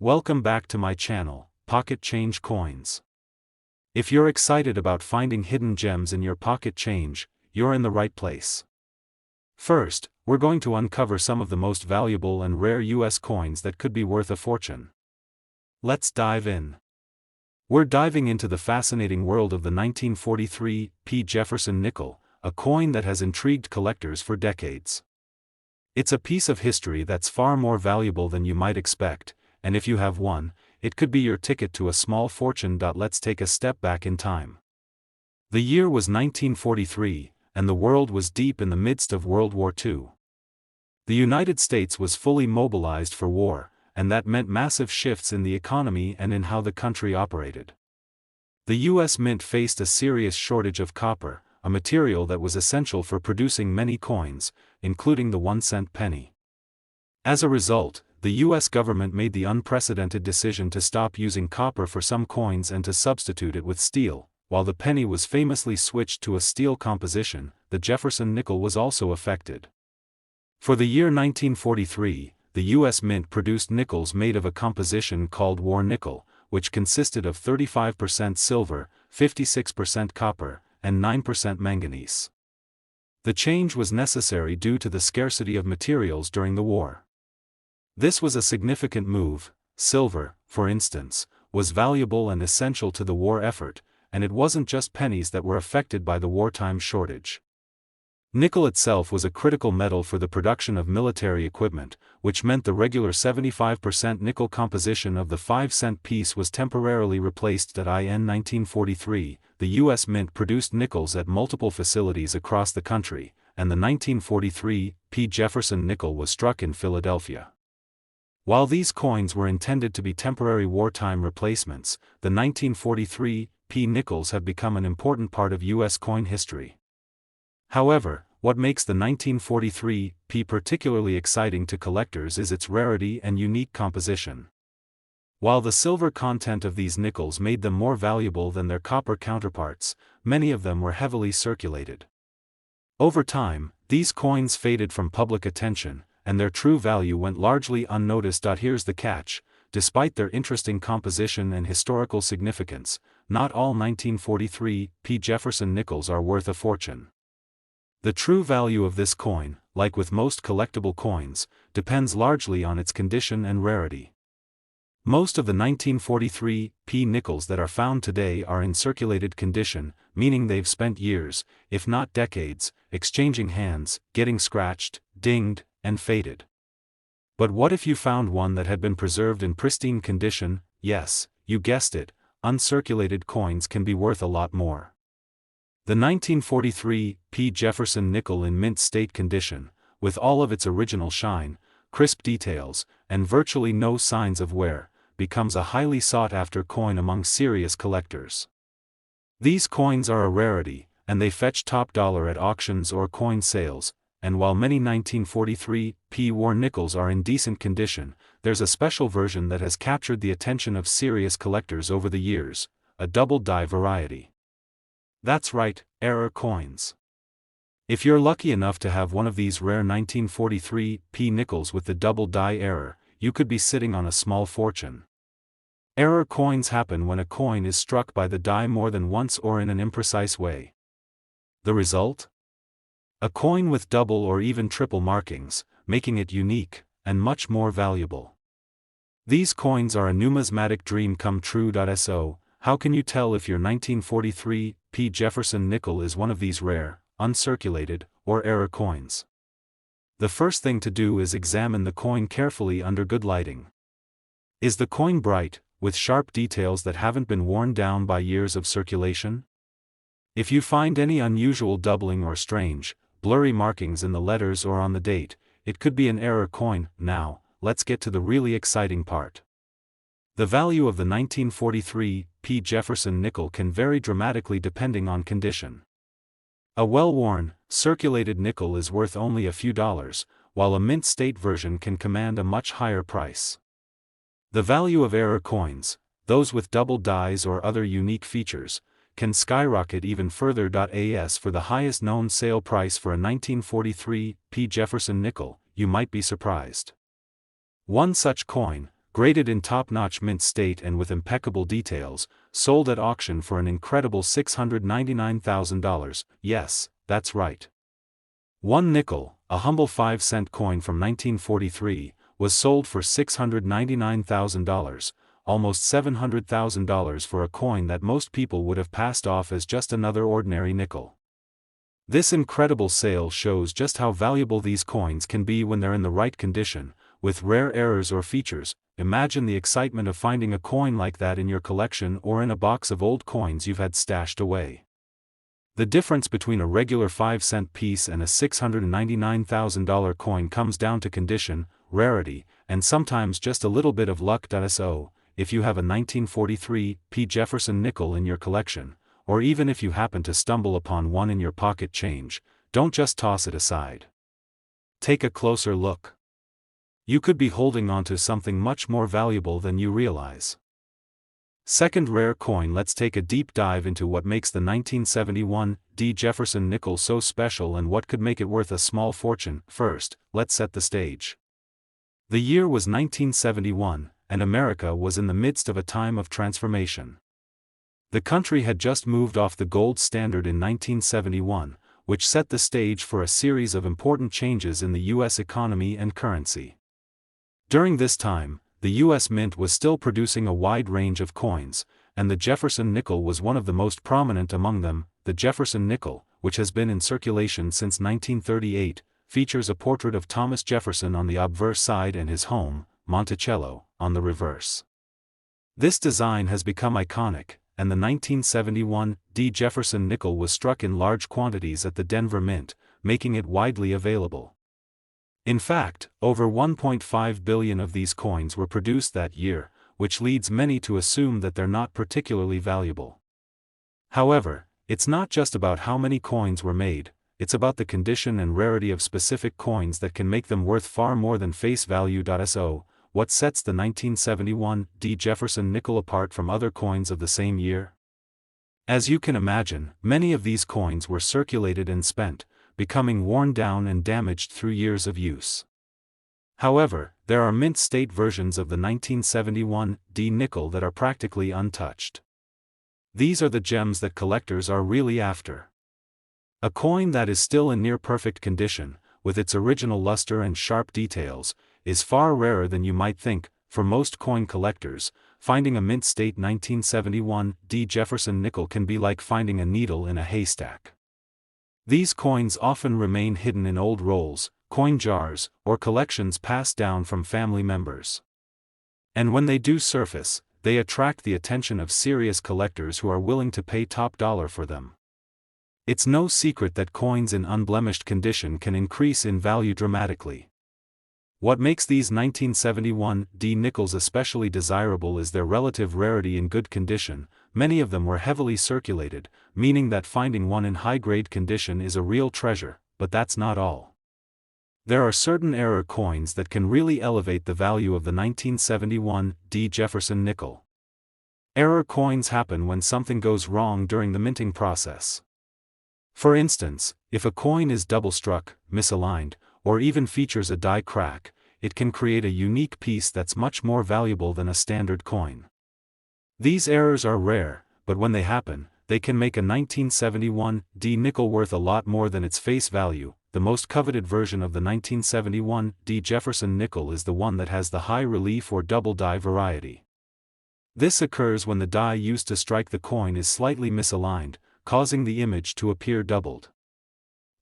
Welcome back to my channel, Pocket Change Coins. If you're excited about finding hidden gems in your pocket change, you're in the right place. First, we're going to uncover some of the most valuable and rare US coins that could be worth a fortune. Let's dive in. We're diving into the fascinating world of the 1943 P Jefferson nickel, a coin that has intrigued collectors for decades. It's a piece of history that's far more valuable than you might expect, and if you have one, it could be your ticket to a small fortune. Let's take a step back in time. The year was 1943, and the world was deep in the midst of World War II. The United States was fully mobilized for war, and that meant massive shifts in the economy and in how the country operated. The U.S. Mint faced a serious shortage of copper, a material that was essential for producing many coins, including the 1-cent penny. As a result, the U.S. government made the unprecedented decision to stop using copper for some coins and to substitute it with steel. While the penny was famously switched to a steel composition, the Jefferson nickel was also affected. For the year 1943, the U.S. Mint produced nickels made of a composition called war nickel, which consisted of 35% silver, 56% copper, and 9% manganese. The change was necessary due to the scarcity of materials during the war. This was a significant move. Silver, for instance, was valuable and essential to the war effort, and it wasn't just pennies that were affected by the wartime shortage. Nickel itself was a critical metal for the production of military equipment, which meant the regular 75% nickel composition of the 5-cent piece was temporarily replaced. In 1943, the U.S. Mint produced nickels at multiple facilities across the country, and the 1943 P Jefferson nickel was struck in Philadelphia. While these coins were intended to be temporary wartime replacements, the 1943 P nickels have become an important part of U.S. coin history. However, what makes the 1943 P particularly exciting to collectors is its rarity and unique composition. While the silver content of these nickels made them more valuable than their copper counterparts, many of them were heavily circulated. Over time, these coins faded from public attention, and their true value went largely unnoticed. Here's the catch: despite their interesting composition and historical significance, not all 1943 P Jefferson nickels are worth a fortune. The true value of this coin, like with most collectible coins, depends largely on its condition and rarity. Most of the 1943 P nickels that are found today are in circulated condition, meaning they've spent years, if not decades, exchanging hands, getting scratched, dinged, and faded. But what if you found one that had been preserved in pristine condition? Yes, you guessed it, uncirculated coins can be worth a lot more. The 1943 P Jefferson nickel in mint state condition, with all of its original shine, crisp details, and virtually no signs of wear, becomes a highly sought-after coin among serious collectors. These coins are a rarity, and they fetch top dollar at auctions or coin sales, and while many 1943 P war nickels are in decent condition, there's a special version that has captured the attention of serious collectors over the years, a double die variety. That's right, error coins. If you're lucky enough to have one of these rare 1943 P nickels with the double die error, you could be sitting on a small fortune. Error coins happen when a coin is struck by the die more than once or in an imprecise way. The result? A coin with double or even triple markings, making it unique, and much more valuable. These coins are a numismatic dream come true. So, how can you tell if your 1943 P Jefferson nickel is one of these rare, uncirculated, or error coins? The first thing to do is examine the coin carefully under good lighting. Is the coin bright, with sharp details that haven't been worn down by years of circulation? If you find any unusual doubling or strange, blurry markings in the letters or on the date, it could be an error coin. Now, let's get to the really exciting part. The value of the 1943 P Jefferson nickel can vary dramatically depending on condition. A well-worn, circulated nickel is worth only a few dollars, while a mint state version can command a much higher price. The value of error coins, those with double dies or other unique features, can skyrocket even further. As for the highest known sale price for a 1943 P Jefferson nickel, you might be surprised. One such coin, graded in top-notch mint state and with impeccable details, sold at auction for an incredible $699,000, yes, that's right. One nickel, a humble 5-cent coin from 1943, was sold for $699,000, almost $700,000 for a coin that most people would have passed off as just another ordinary nickel. This incredible sale shows just how valuable these coins can be when they're in the right condition, with rare errors or features. Imagine the excitement of finding a coin like that in your collection or in a box of old coins you've had stashed away. The difference between a regular 5-cent piece and a $699,000 coin comes down to condition, rarity, and sometimes just a little bit of luck. So, if you have a 1943 P Jefferson nickel in your collection, or even if you happen to stumble upon one in your pocket change, don't just toss it aside. Take a closer look. You could be holding onto something much more valuable than you realize. Second rare coin. Let's take a deep dive into what makes the 1971 D Jefferson nickel so special and what could make it worth a small fortune. First, let's set the stage. The year was 1971, and America was in the midst of a time of transformation. The country had just moved off the gold standard in 1971, which set the stage for a series of important changes in the U.S. economy and currency. During this time, the U.S. Mint was still producing a wide range of coins, and the Jefferson nickel was one of the most prominent among them. The Jefferson nickel, which has been in circulation since 1938, features a portrait of Thomas Jefferson on the obverse side and his home, Monticello, on the reverse. This design has become iconic, and the 1971 D Jefferson nickel was struck in large quantities at the Denver Mint, making it widely available. In fact, over 1.5 billion of these coins were produced that year, which leads many to assume that they're not particularly valuable. However, it's not just about how many coins were made, it's about the condition and rarity of specific coins that can make them worth far more than face value. So, what sets the 1971 D Jefferson nickel apart from other coins of the same year? As you can imagine, many of these coins were circulated and spent, becoming worn down and damaged through years of use. However, there are mint state versions of the 1971 D nickel that are practically untouched. These are the gems that collectors are really after. A coin that is still in near perfect condition, with its original luster and sharp details, is far rarer than you might think. For most coin collectors, finding a mint state 1971 D Jefferson nickel can be like finding a needle in a haystack. These coins often remain hidden in old rolls, coin jars, or collections passed down from family members. And when they do surface, they attract the attention of serious collectors who are willing to pay top dollar for them. It's no secret that coins in unblemished condition can increase in value dramatically. What makes these 1971 D nickels especially desirable is their relative rarity in good condition. Many of them were heavily circulated, meaning that finding one in high-grade condition is a real treasure, but that's not all. There are certain error coins that can really elevate the value of the 1971 D Jefferson nickel. Error coins happen when something goes wrong during the minting process. For instance, if a coin is double-struck, misaligned, or even features a die crack, it can create a unique piece that's much more valuable than a standard coin. These errors are rare, but when they happen, they can make a 1971 D nickel worth a lot more than its face value. The most coveted version of the 1971 D Jefferson nickel is the one that has the high relief or double die variety. This occurs when the die used to strike the coin is slightly misaligned, causing the image to appear doubled.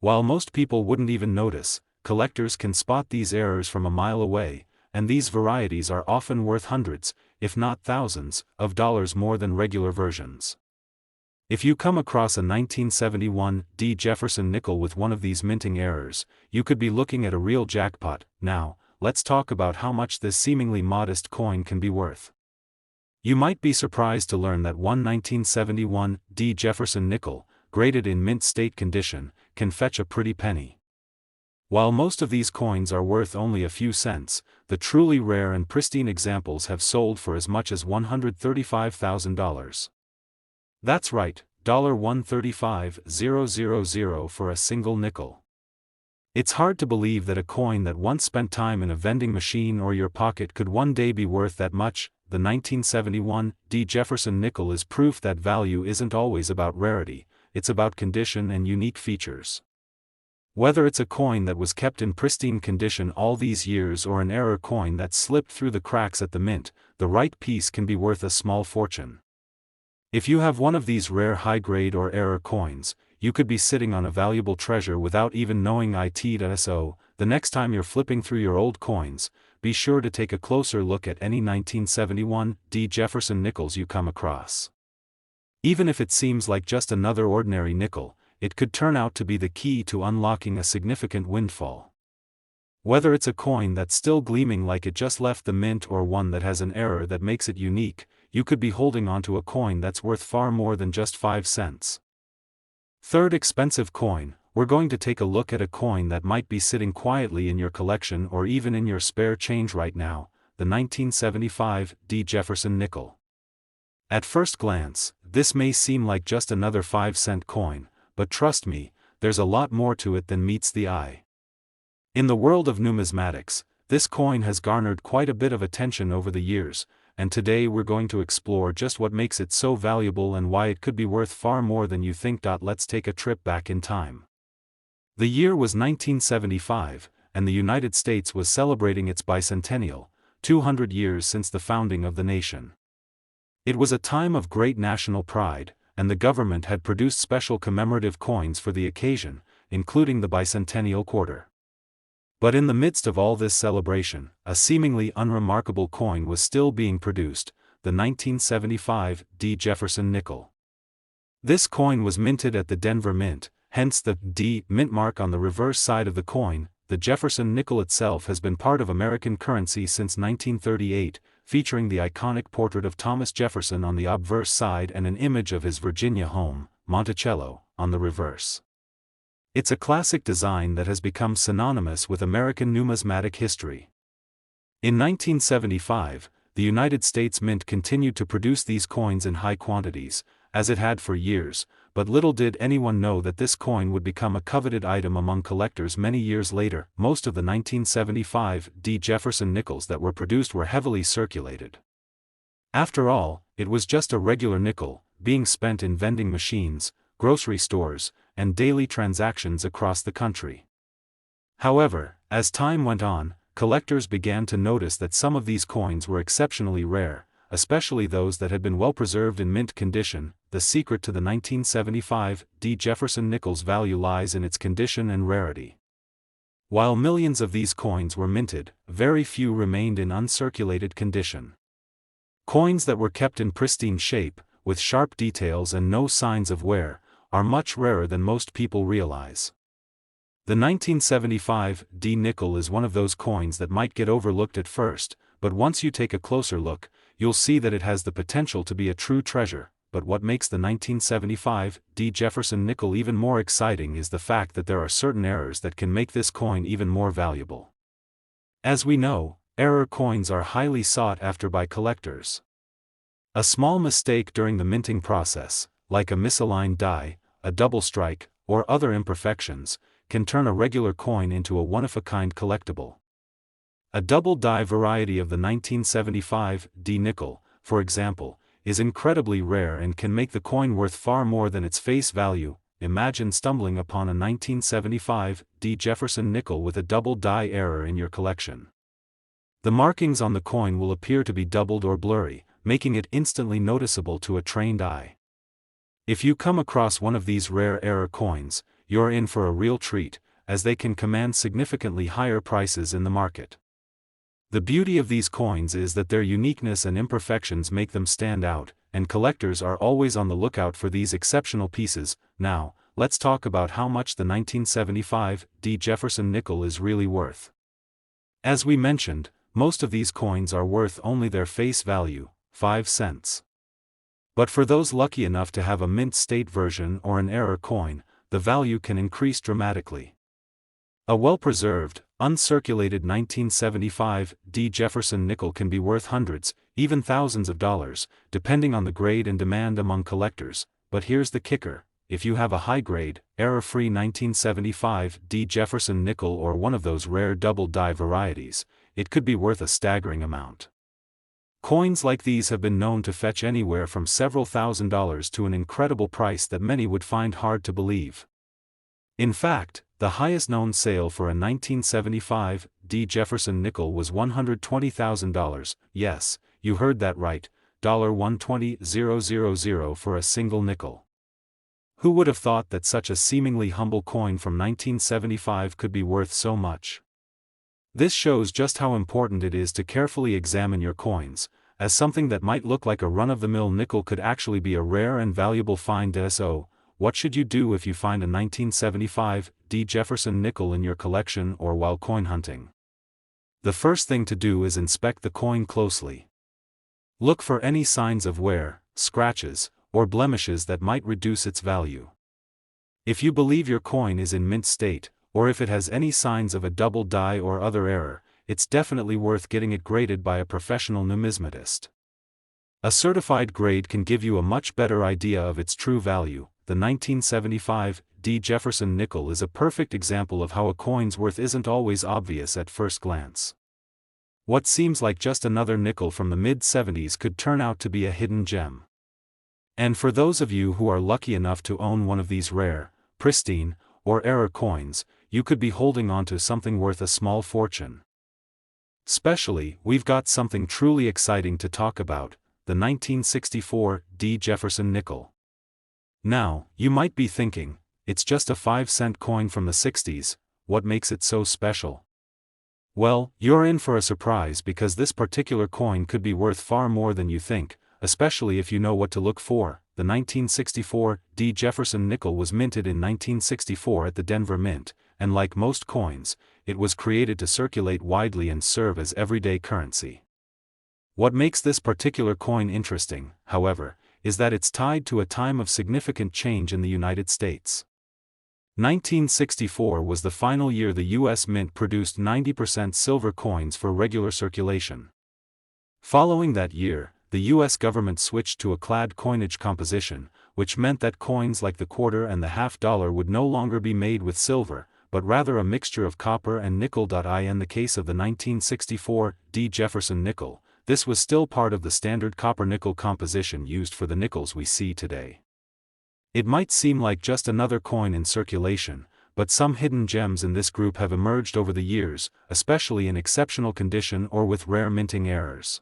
While most people wouldn't even notice, collectors can spot these errors from a mile away, and these varieties are often worth hundreds, if not thousands, of dollars more than regular versions. If you come across a 1971 D Jefferson nickel with one of these minting errors, you could be looking at a real jackpot. Now, let's talk about how much this seemingly modest coin can be worth. You might be surprised to learn that one 1971 D Jefferson nickel, graded in mint state condition, can fetch a pretty penny. While most of these coins are worth only a few cents, the truly rare and pristine examples have sold for as much as $135,000. That's right, $135,000 for a single nickel. It's hard to believe that a coin that once spent time in a vending machine or your pocket could one day be worth that much. The 1971 D Jefferson nickel is proof that value isn't always about rarity, it's about condition and unique features. Whether it's a coin that was kept in pristine condition all these years or an error coin that slipped through the cracks at the mint, the right piece can be worth a small fortune. If you have one of these rare high-grade or error coins, you could be sitting on a valuable treasure without even knowing it. So, the next time you're flipping through your old coins, be sure to take a closer look at any 1971 D Jefferson nickels you come across. Even if it seems like just another ordinary nickel, it could turn out to be the key to unlocking a significant windfall. Whether it's a coin that's still gleaming like it just left the mint or one that has an error that makes it unique, you could be holding onto a coin that's worth far more than just 5 cents. Third expensive coin, we're going to take a look at a coin that might be sitting quietly in your collection or even in your spare change right now, the 1975 D Jefferson nickel. At first glance, this may seem like just another 5-cent coin, but trust me, there's a lot more to it than meets the eye. In the world of numismatics, this coin has garnered quite a bit of attention over the years, and today we're going to explore just what makes it so valuable and why it could be worth far more than you think. Let's take a trip back in time. The year was 1975, and the United States was celebrating its bicentennial, 200 years since the founding of the nation. It was a time of great national pride, and the government had produced special commemorative coins for the occasion, including the bicentennial quarter. But in the midst of all this celebration, a seemingly unremarkable coin was still being produced, the 1975 D Jefferson nickel. This coin was minted at the Denver Mint, hence the D mint mark on the reverse side of the coin. The Jefferson nickel itself has been part of American currency since 1938, featuring the iconic portrait of Thomas Jefferson on the obverse side and an image of his Virginia home, Monticello, on the reverse. It's a classic design that has become synonymous with American numismatic history. In 1975, the United States Mint continued to produce these coins in high quantities, as it had for years, but little did anyone know that this coin would become a coveted item among collectors many years later. Most of the 1975 D Jefferson nickels that were produced were heavily circulated. After all, it was just a regular nickel, being spent in vending machines, grocery stores, and daily transactions across the country. However, as time went on, collectors began to notice that some of these coins were exceptionally rare, especially those that had been well preserved in mint condition. The secret to the 1975 D Jefferson nickel's value lies in its condition and rarity. While millions of these coins were minted, very few remained in uncirculated condition. Coins that were kept in pristine shape, with sharp details and no signs of wear, are much rarer than most people realize. The 1975 D nickel is one of those coins that might get overlooked at first, but once you take a closer look, you'll see that it has the potential to be a true treasure. But what makes the 1975 D Jefferson nickel even more exciting is the fact that there are certain errors that can make this coin even more valuable. As we know, error coins are highly sought after by collectors. A small mistake during the minting process, like a misaligned die, a double strike, or other imperfections, can turn a regular coin into a one-of-a-kind collectible. A double die variety of the 1975 D nickel, for example, is incredibly rare and can make the coin worth far more than its face value. Imagine stumbling upon a 1975 D Jefferson nickel with a double die error in your collection. The markings on the coin will appear to be doubled or blurry, making it instantly noticeable to a trained eye. If you come across one of these rare error coins, you're in for a real treat, as they can command significantly higher prices in the market. The beauty of these coins is that their uniqueness and imperfections make them stand out, and collectors are always on the lookout for these exceptional pieces. Now, let's talk about how much the 1975 D Jefferson nickel is really worth. As we mentioned, most of these coins are worth only their face value, 5 cents. But for those lucky enough to have a mint state version or an error coin, the value can increase dramatically. A well-preserved, uncirculated 1975 D Jefferson nickel can be worth hundreds, even thousands of dollars, depending on the grade and demand among collectors. But here's the kicker: if you have a high-grade, error-free 1975 D Jefferson nickel or one of those rare double-die varieties, it could be worth a staggering amount. Coins like these have been known to fetch anywhere from several $1,000s to an incredible price that many would find hard to believe. In fact, the highest known sale for a 1975 D Jefferson nickel was $120,000, yes, you heard that right, $120,000 for a single nickel. Who would have thought that such a seemingly humble coin from 1975 could be worth so much? This shows just how important it is to carefully examine your coins, as something that might look like a run-of-the-mill nickel could actually be a rare and valuable find. So, what should you do if you find a 1975 D Jefferson nickel in your collection or while coin hunting? The first thing to do is inspect the coin closely. Look for any signs of wear, scratches, or blemishes that might reduce its value. If you believe your coin is in mint state, or if it has any signs of a double die or other error, it's definitely worth getting it graded by a professional numismatist. A certified grade can give you a much better idea of its true value. The 1975 D Jefferson nickel is a perfect example of how a coin's worth isn't always obvious at first glance. What seems like just another nickel from the mid-70s could turn out to be a hidden gem. And for those of you who are lucky enough to own one of these rare, pristine, or error coins, you could be holding on to something worth a small fortune. Especially, we've got something truly exciting to talk about, the 1964 D Jefferson nickel. Now, you might be thinking, it's just a 5-cent coin from the 60s, what makes it so special? Well, you're in for a surprise because this particular coin could be worth far more than you think, especially if you know what to look for. The 1964 D Jefferson nickel was minted in 1964 at the Denver Mint, and like most coins, it was created to circulate widely and serve as everyday currency. What makes this particular coin interesting, however, is that it's tied to a time of significant change in the United States. 1964 was the final year the U.S. Mint produced 90% silver coins for regular circulation. Following that year, the U.S. government switched to a clad coinage composition, which meant that coins like the quarter and the half-dollar would no longer be made with silver, but rather a mixture of copper and nickel. In the case of the 1964 D Jefferson nickel, this was still part of the standard copper-nickel composition used for the nickels we see today. It might seem like just another coin in circulation, but some hidden gems in this group have emerged over the years, especially in exceptional condition or with rare minting errors.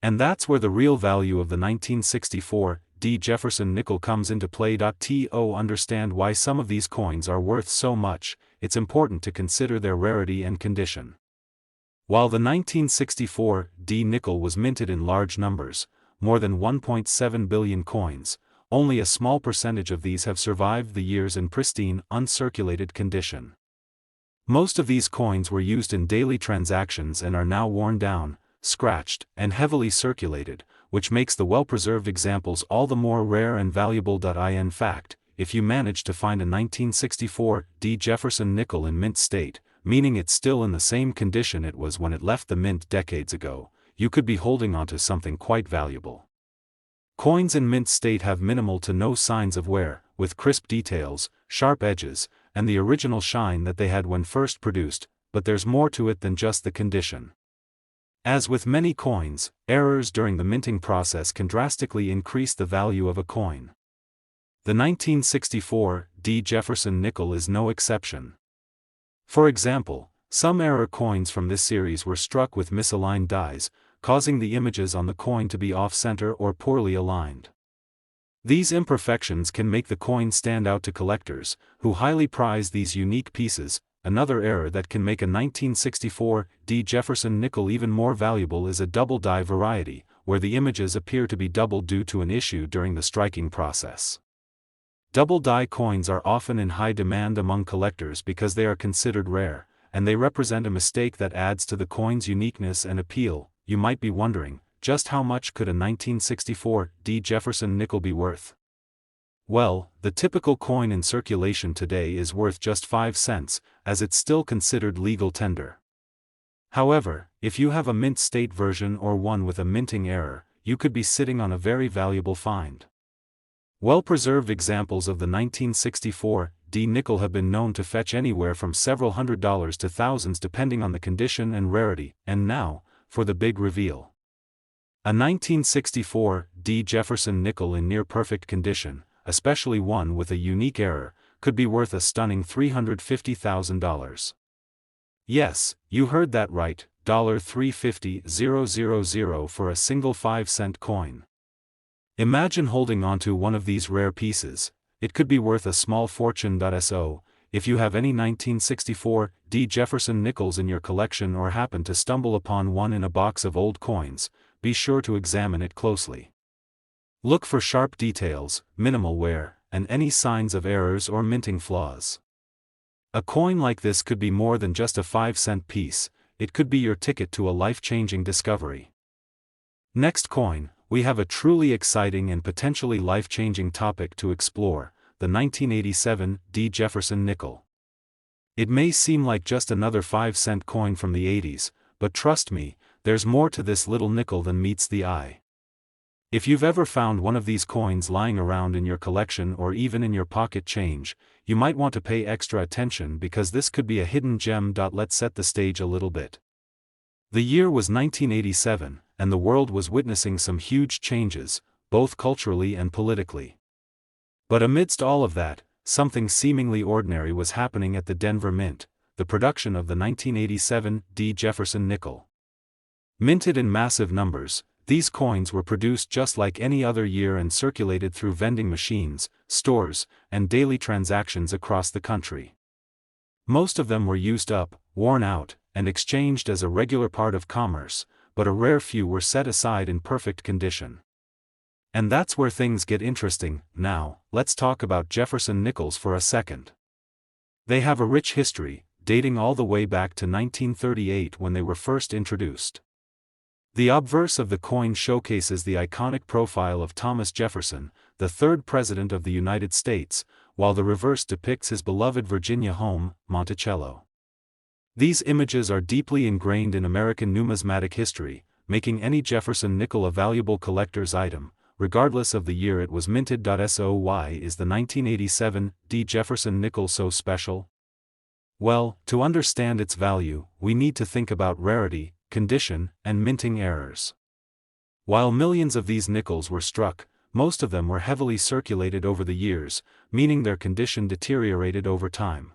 And that's where the real value of the 1964 D Jefferson nickel comes into play. To understand why some of these coins are worth so much, it's important to consider their rarity and condition. While the 1964 D nickel was minted in large numbers, more than 1.7 billion coins, only a small percentage of these have survived the years in pristine, uncirculated condition. Most of these coins were used in daily transactions and are now worn down, scratched, and heavily circulated, which makes the well-preserved examples all the more rare and valuable. In fact, if you manage to find a 1964 D Jefferson nickel in mint state, meaning it's still in the same condition it was when it left the mint decades ago, you could be holding onto something quite valuable. Coins in mint state have minimal to no signs of wear, with crisp details, sharp edges, and the original shine that they had when first produced, but there's more to it than just the condition. As with many coins, errors during the minting process can drastically increase the value of a coin. The 1964 D Jefferson nickel is no exception. For example, some error coins from this series were struck with misaligned dies, causing the images on the coin to be off-center or poorly aligned. These imperfections can make the coin stand out to collectors, who highly prize these unique pieces. Another error that can make a 1964 D Jefferson nickel even more valuable is a double die variety, where the images appear to be double due to an issue during the striking process. Double die coins are often in high demand among collectors because they are considered rare, and they represent a mistake that adds to the coin's uniqueness and appeal. You might be wondering, just how much could a 1964 D Jefferson nickel be worth? Well, the typical coin in circulation today is worth just 5 cents, as it's still considered legal tender. However, if you have a mint state version or one with a minting error, you could be sitting on a very valuable find. Well-preserved examples of the 1964 D nickel have been known to fetch anywhere from several $100s to thousands depending on the condition and rarity. And now, for the big reveal. A 1964 D Jefferson nickel in near-perfect condition, especially one with a unique error, could be worth a stunning $350,000. Yes, you heard that right, $350,000 for a single 5-cent coin. Imagine holding onto one of these rare pieces. It could be worth a small fortune. So, if you have any 1964 D Jefferson nickels in your collection or happen to stumble upon one in a box of old coins, be sure to examine it closely. Look for sharp details, minimal wear, and any signs of errors or minting flaws. A coin like this could be more than just a 5-cent piece, it could be your ticket to a life-changing discovery. Next coin, we have a truly exciting and potentially life-changing topic to explore, the 1987 D Jefferson nickel. It may seem like just another 5-cent coin from the 80s, but trust me, there's more to this little nickel than meets the eye. If you've ever found one of these coins lying around in your collection or even in your pocket change, you might want to pay extra attention because this could be a hidden gem. Let's set the stage a little bit. The year was 1987, and the world was witnessing some huge changes, both culturally and politically. But amidst all of that, something seemingly ordinary was happening at the Denver Mint, the production of the 1987 D Jefferson nickel. Minted in massive numbers, these coins were produced just like any other year and circulated through vending machines, stores, and daily transactions across the country. Most of them were used up, worn out, and exchanged as a regular part of commerce, but a rare few were set aside in perfect condition. And that's where things get interesting. Now, let's talk about Jefferson nickels for a second. They have a rich history, dating all the way back to 1938 when they were first introduced. The obverse of the coin showcases the iconic profile of Thomas Jefferson, the third President of the United States, while the reverse depicts his beloved Virginia home, Monticello. These images are deeply ingrained in American numismatic history, making any Jefferson nickel a valuable collector's item, regardless of the year it was minted. So why is the 1987 D Jefferson nickel so special? Well, to understand its value, we need to think about rarity, condition, and minting errors. While millions of these nickels were struck, most of them were heavily circulated over the years, meaning their condition deteriorated over time.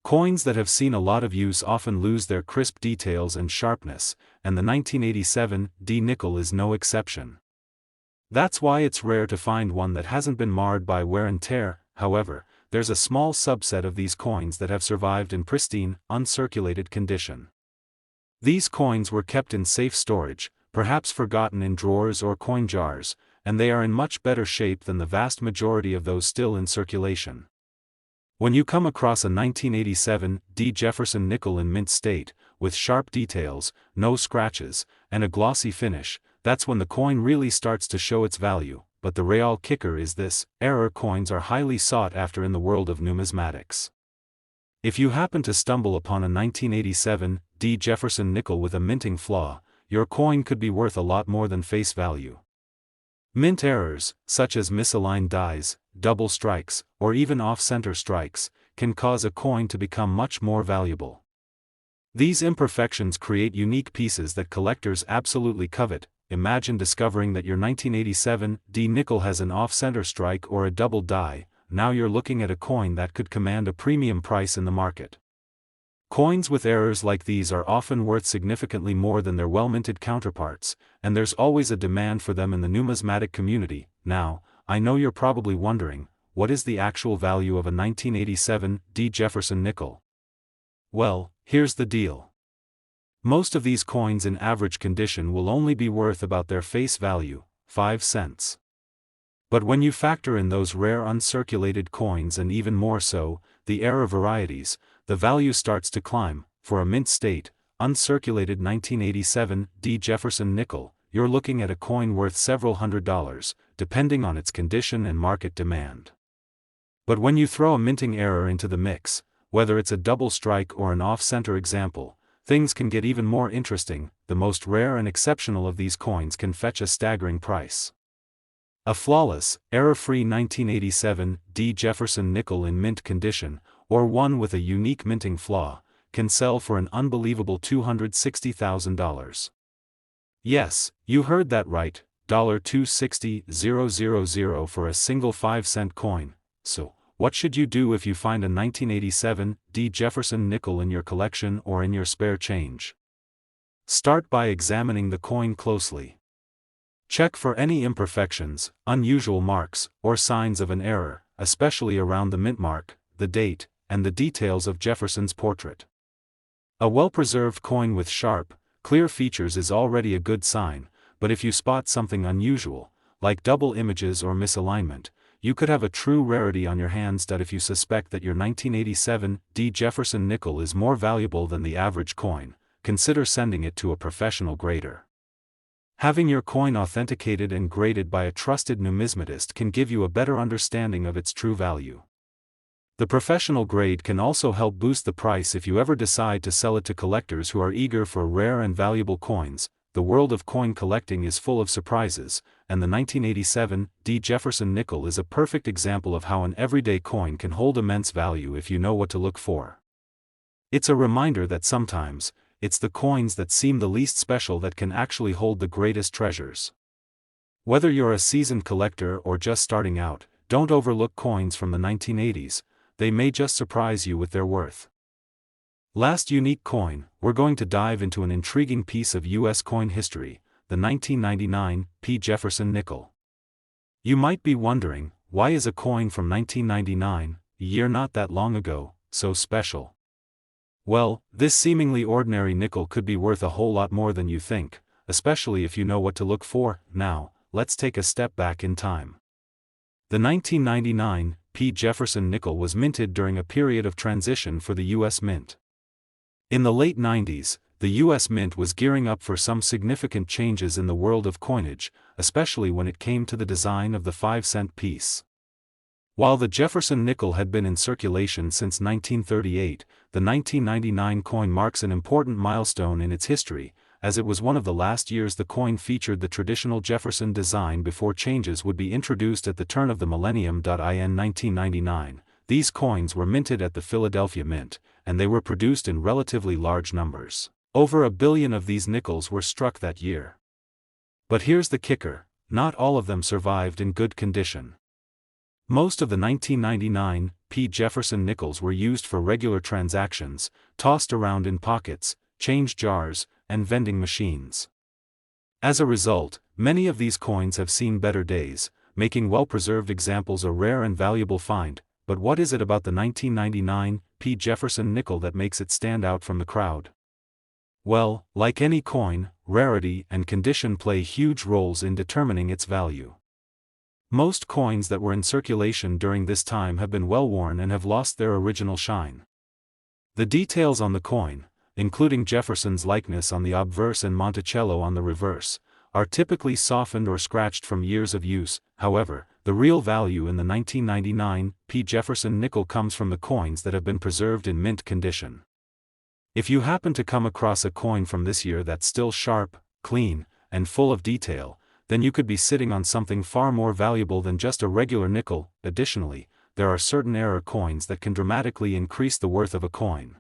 Coins that have seen a lot of use often lose their crisp details and sharpness, and the 1987 D nickel is no exception. That's why it's rare to find one that hasn't been marred by wear and tear. However, there's a small subset of these coins that have survived in pristine, uncirculated condition. These coins were kept in safe storage, perhaps forgotten in drawers or coin jars, and they are in much better shape than the vast majority of those still in circulation. When you come across a 1987 D Jefferson nickel in mint state, with sharp details, no scratches, and a glossy finish, that's when the coin really starts to show its value. But the real kicker is this: error coins are highly sought after in the world of numismatics. If you happen to stumble upon a 1987 D Jefferson nickel with a minting flaw, your coin could be worth a lot more than face value. Mint errors, such as misaligned dies, double strikes, or even off-center strikes, can cause a coin to become much more valuable. These imperfections create unique pieces that collectors absolutely covet. Imagine discovering that your 1987 D nickel has an off-center strike or a double die. Now you're looking at a coin that could command a premium price in the market. Coins with errors like these are often worth significantly more than their well-minted counterparts, and there's always a demand for them in the numismatic community. Now, I know you're probably wondering, what is the actual value of a 1987 D Jefferson nickel? Well, here's the deal. Most of these coins in average condition will only be worth about their face value, 5 cents. But when you factor in those rare uncirculated coins and even more so, the error varieties, the value starts to climb. For a mint state, uncirculated 1987 D Jefferson nickel, you're looking at a coin worth several $100s, depending on its condition and market demand. But when you throw a minting error into the mix, whether it's a double strike or an off-center example, things can get even more interesting. The most rare and exceptional of these coins can fetch a staggering price. A flawless, error-free 1987 D Jefferson nickel in mint condition, or one with a unique minting flaw, can sell for an unbelievable $260,000. Yes, you heard that right, $260,000 for a single 5-cent coin. So, what should you do if you find a 1987 D Jefferson nickel in your collection or in your spare change? Start by examining the coin closely. Check for any imperfections, unusual marks, or signs of an error, especially around the mint mark, the date, and the details of Jefferson's portrait. A well-preserved coin with sharp, clear features is already a good sign, but if you spot something unusual, like double images or misalignment, you could have a true rarity on your hands. If you suspect that your 1987 D Jefferson nickel is more valuable than the average coin, consider sending it to a professional grader. Having your coin authenticated and graded by a trusted numismatist can give you a better understanding of its true value. The professional grade can also help boost the price if you ever decide to sell it to collectors who are eager for rare and valuable coins. The world of coin collecting is full of surprises, and the 1987 D Jefferson nickel is a perfect example of how an everyday coin can hold immense value if you know what to look for. It's a reminder that sometimes, it's the coins that seem the least special that can actually hold the greatest treasures. Whether you're a seasoned collector or just starting out, don't overlook coins from the 1980s, they may just surprise you with their worth. Last unique coin, we're going to dive into an intriguing piece of U.S. coin history, the 1999 P Jefferson nickel. You might be wondering, why is a coin from 1999, a year not that long ago, so special? Well, this seemingly ordinary nickel could be worth a whole lot more than you think, especially if you know what to look for. Now, let's take a step back in time. The 1999 P Jefferson nickel was minted during a period of transition for the U.S. Mint. In the late 90s, the U.S. Mint was gearing up for some significant changes in the world of coinage, especially when it came to the design of the 5-cent piece. While the Jefferson nickel had been in circulation since 1938, the 1999 coin marks an important milestone in its history, as it was one of the last years the coin featured the traditional Jefferson design before changes would be introduced at the turn of the millennium. In 1999, these coins were minted at the Philadelphia Mint, and they were produced in relatively large numbers. Over 1 billion of these nickels were struck that year. But here's the kicker, not all of them survived in good condition. Most of the 1999 P Jefferson nickels were used for regular transactions, tossed around in pockets, change jars, and vending machines. As a result, many of these coins have seen better days, making well-preserved examples a rare and valuable find. But what is it about the 1999 P Jefferson nickel that makes it stand out from the crowd? Well, like any coin, rarity and condition play huge roles in determining its value. Most coins that were in circulation during this time have been well-worn and have lost their original shine. The details on the coin, including Jefferson's likeness on the obverse and Monticello on the reverse, are typically softened or scratched from years of use. However, the real value in the 1999 P Jefferson nickel comes from the coins that have been preserved in mint condition. If you happen to come across a coin from this year that's still sharp, clean, and full of detail, then you could be sitting on something far more valuable than just a regular nickel. Additionally, there are certain error coins that can dramatically increase the worth of a coin.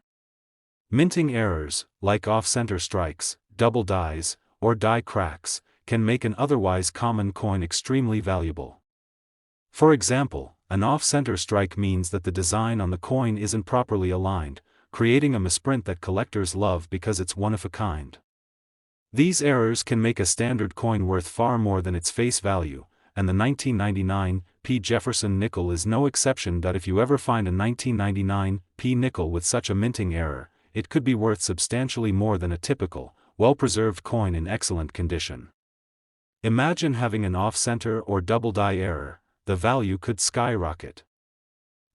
Minting errors, like off-center strikes, double dies, or die cracks, can make an otherwise common coin extremely valuable. For example, an off-center strike means that the design on the coin isn't properly aligned, creating a misprint that collectors love because it's one of a kind. These errors can make a standard coin worth far more than its face value, and the 1999 P Jefferson nickel is no exception. If you ever find a 1999 P nickel with such a minting error, it could be worth substantially more than a typical, well-preserved coin in excellent condition. Imagine having an off-center or double die error, the value could skyrocket.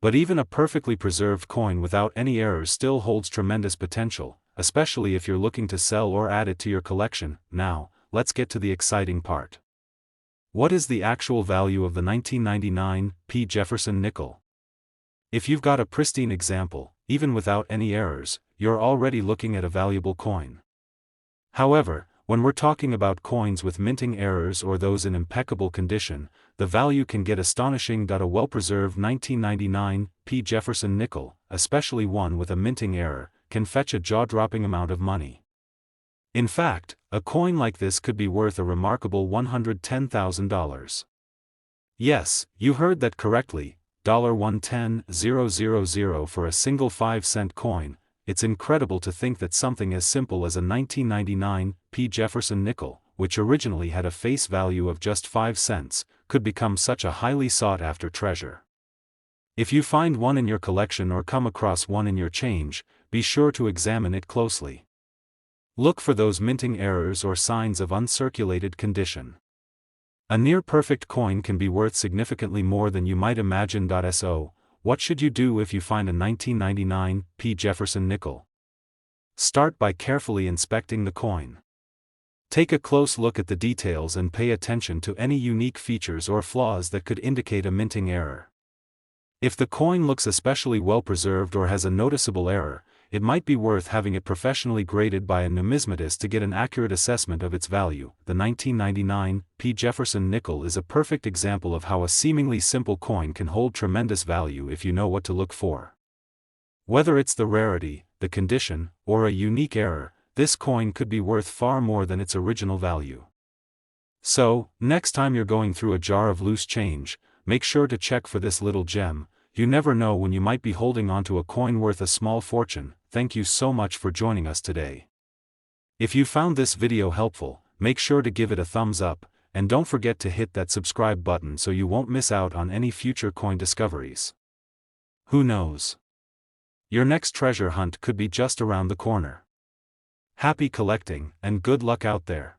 But even a perfectly preserved coin without any errors still holds tremendous potential, especially if you're looking to sell or add it to your collection. Now, let's get to the exciting part. What is the actual value of the 1999 P Jefferson nickel? If you've got a pristine example, even without any errors, you're already looking at a valuable coin. However, when we're talking about coins with minting errors or those in impeccable condition, the value can get astonishing. A well-preserved 1999 P Jefferson nickel, especially one with a minting error, can fetch a jaw-dropping amount of money. In fact, a coin like this could be worth a remarkable $110,000. Yes, you heard that correctly, $110,000 for a single 5-cent coin. It's incredible to think that something as simple as a 1999 P Jefferson nickel, which originally had a face value of just 5 cents, could become such a highly sought-after treasure. If you find one in your collection or come across one in your change, be sure to examine it closely. Look for those minting errors or signs of uncirculated condition. A near-perfect coin can be worth significantly more than you might imagine. So, what should you do if you find a 1999 P Jefferson nickel? Start by carefully inspecting the coin. Take a close look at the details and pay attention to any unique features or flaws that could indicate a minting error. If the coin looks especially well preserved or has a noticeable error, it might be worth having it professionally graded by a numismatist to get an accurate assessment of its value. The 1999 P Jefferson nickel is a perfect example of how a seemingly simple coin can hold tremendous value if you know what to look for. Whether it's the rarity, the condition, or a unique error, this coin could be worth far more than its original value. So, next time you're going through a jar of loose change, make sure to check for this little gem. You never know when you might be holding onto a coin worth a small fortune. Thank you so much for joining us today. If you found this video helpful, make sure to give it a thumbs up, and don't forget to hit that subscribe button so you won't miss out on any future coin discoveries. Who knows? Your next treasure hunt could be just around the corner. Happy collecting, and good luck out there.